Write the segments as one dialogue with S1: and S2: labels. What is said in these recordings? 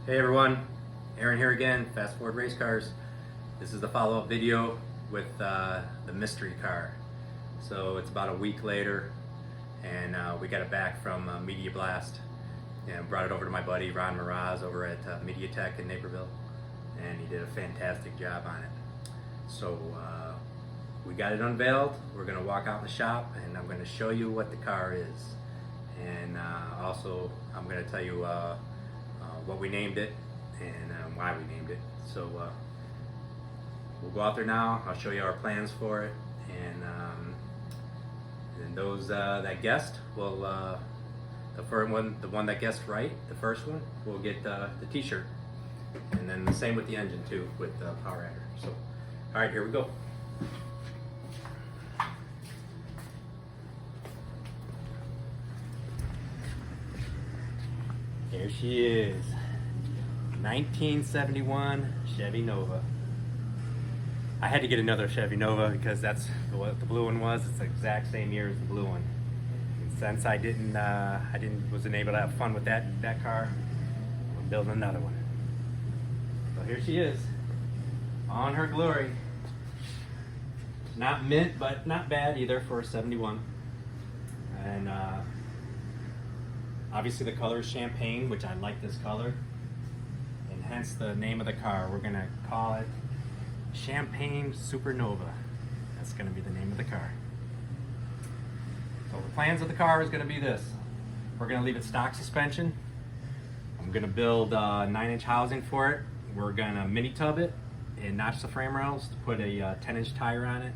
S1: Hey everyone, Aaron here again, Fast Forward Race Cars. This is the follow-up video with the mystery car. So it's about a week later and we got it back from Media Blast and brought it over to my buddy Ron Mraz over at MediaTek in Naperville, and he did a fantastic job on it. So we got it unveiled. We're going to walk out in the shop and I'm going to show you what the car is, and also I'm going to tell you what we named it and why we named it. So we'll go out there now. I'll show you our plans for it, and those that guessed will the one that guessed right, the first one, will get the t-shirt, and then the same with the engine too, with the power adder. So all right, here we go. Here she is, 1971 Chevy Nova. I had to get another Chevy Nova because that's what the blue one was. It's the exact same year as the blue one. And since I wasn't able to have fun with that car, I'm building another one. So here she is, on her glory. Not mint, but not bad either for a 71. And obviously the color is champagne, which I like this color, and hence the name of the car. We're gonna call it Champagne Supernova. That's gonna be the name of the car. So the plans of the car is gonna be this. We're gonna leave it stock suspension. I'm gonna build a 9-inch housing for it. We're gonna mini tub it and notch the frame rails to put a 10-inch tire on it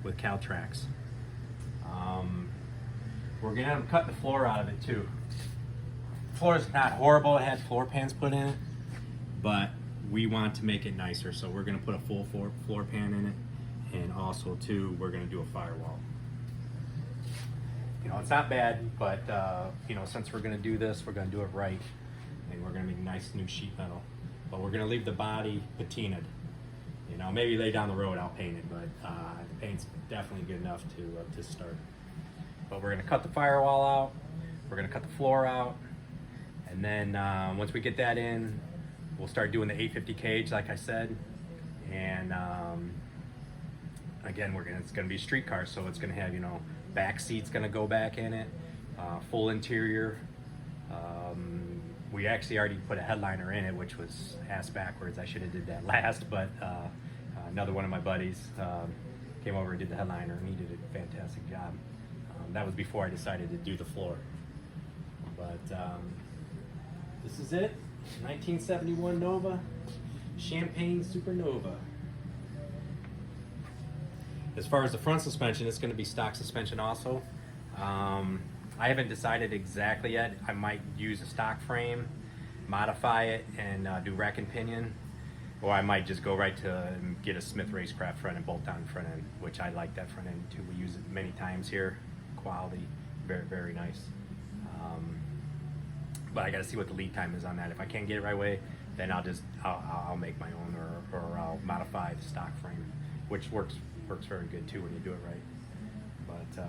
S1: with Caltrax. We're gonna cut the floor out of it too. The floor is not horrible. It had floor pans put in it, but we want to make it nicer, so we're gonna put a full floor pan in it, and also too, we're gonna do a firewall. You know, it's not bad, but you know, since we're gonna do this, we're gonna do it right, and we're gonna make nice new sheet metal. But we're gonna leave the body patinaed. You know, maybe later down the road I'll paint it, but the paint's definitely good enough to start. But we're gonna cut the firewall out, we're gonna cut the floor out, and then once we get that in, we'll start doing the 850 cage, like I said. And again, it's gonna be a street car, so it's gonna have, you know, back seats gonna go back in it, full interior. We actually already put a headliner in it, which was ass backwards. I should have did that last, but another one of my buddies came over and did the headliner, and he did a fantastic job. That was before I decided to do the floor. But this is it, 1971 Nova, Champagne Supernova. As far as the front suspension, it's going to be stock suspension also. I haven't decided exactly yet. I might use a stock frame, modify it, and do rack and pinion. Or I might just go right to get a Smith Racecraft front and bolt down front end, which I like that front end too. We use it many times here. Quality, very, very nice. But I got to see what the lead time is on that. If I can't get it right away, then I'll make my own, or I'll modify the stock frame, which works very good too when you do it right. But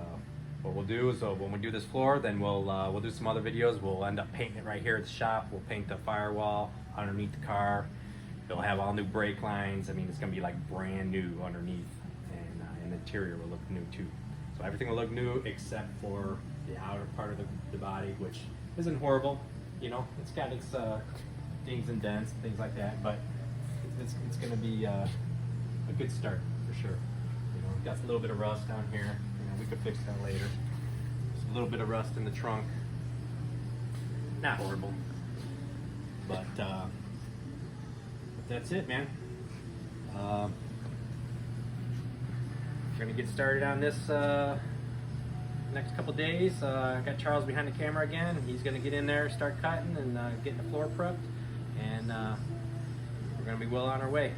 S1: what we'll do is when we do this floor, then we'll do some other videos. We'll end up painting it right here at the shop. We'll paint the firewall underneath the car. It'll have all new brake lines. I mean, it's gonna be like brand new underneath, and the interior will look new too. So everything will look new except for the outer part of the body, which isn't horrible. You know, it's got its dings and dents, things like that, but it's gonna be a good start for sure. You know, got a little bit of rust down here. You know, we could fix that later. There's a little bit of rust in the trunk. Not horrible, but that's it, man. We're gonna get started on this next couple days. I got Charles behind the camera again. He's gonna get in there, start cutting, and getting the floor prepped, and we're gonna be well on our way.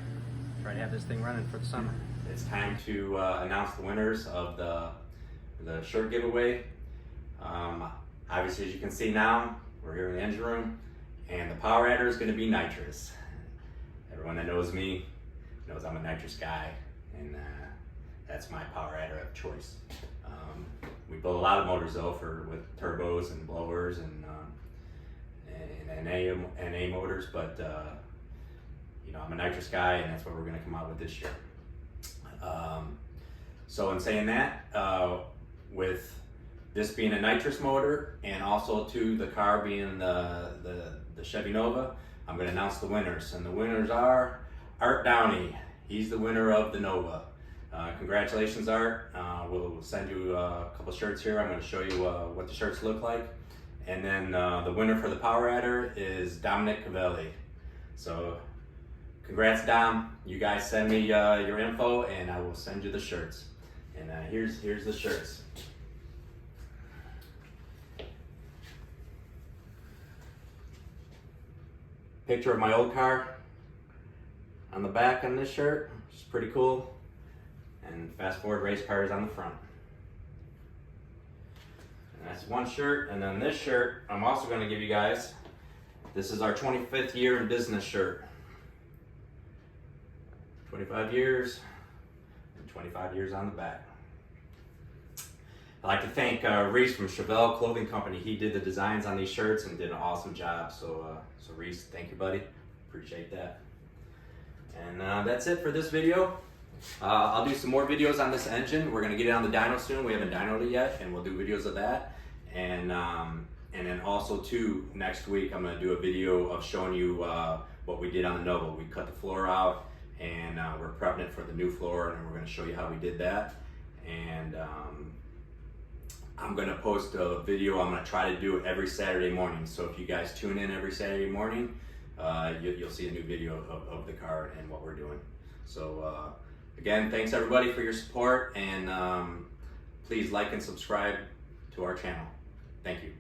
S1: Try to have this thing running for the summer. It's time to announce the winners of the shirt giveaway. Obviously, as you can see now, we're here in the engine room, and the power adder is gonna be nitrous. Everyone that knows me knows I'm a nitrous guy, and that's my power adder of choice. We build a lot of motors though with turbos and blowers and NA motors, but you know, I'm a nitrous guy, and that's what we're going to come out with this year. So in saying that, with this being a nitrous motor, and also to the car being the Chevy Nova, I'm going to announce the winners, and the winners are Art Downey. He's the winner of the Nova. Congratulations, Art. We'll send you a couple shirts here. I'm going to show you what the shirts look like. And then the winner for the Power Adder is Dominic Cavelli. So congrats, Dom. You guys send me your info, and I will send you the shirts. And here's the shirts. Picture of my old car on the back on this shirt, which is pretty cool. And fast forward race cars on the front. And that's one shirt. And then this shirt, I'm also going to give you guys, this is our 25th year in business shirt. 25 years and 25 years on the back. I'd like to thank Reese from Chevelle Clothing Company. He did the designs on these shirts and did an awesome job. So Reese, thank you, buddy. Appreciate that. And that's it for this video. I'll do some more videos on this engine. We're gonna get it on the dyno soon. We haven't dynoed it yet, and we'll do videos of that. And then also too, next week I'm gonna do a video of showing you what we did on the Nova. We cut the floor out, and we're prepping it for the new floor, and we're gonna show you how we did that. And I'm gonna post a video. I'm gonna try to do it every Saturday morning. So if you guys tune in every Saturday morning, you'll see a new video of the car and what we're doing. So again, thanks everybody for your support, and please like and subscribe to our channel. Thank you.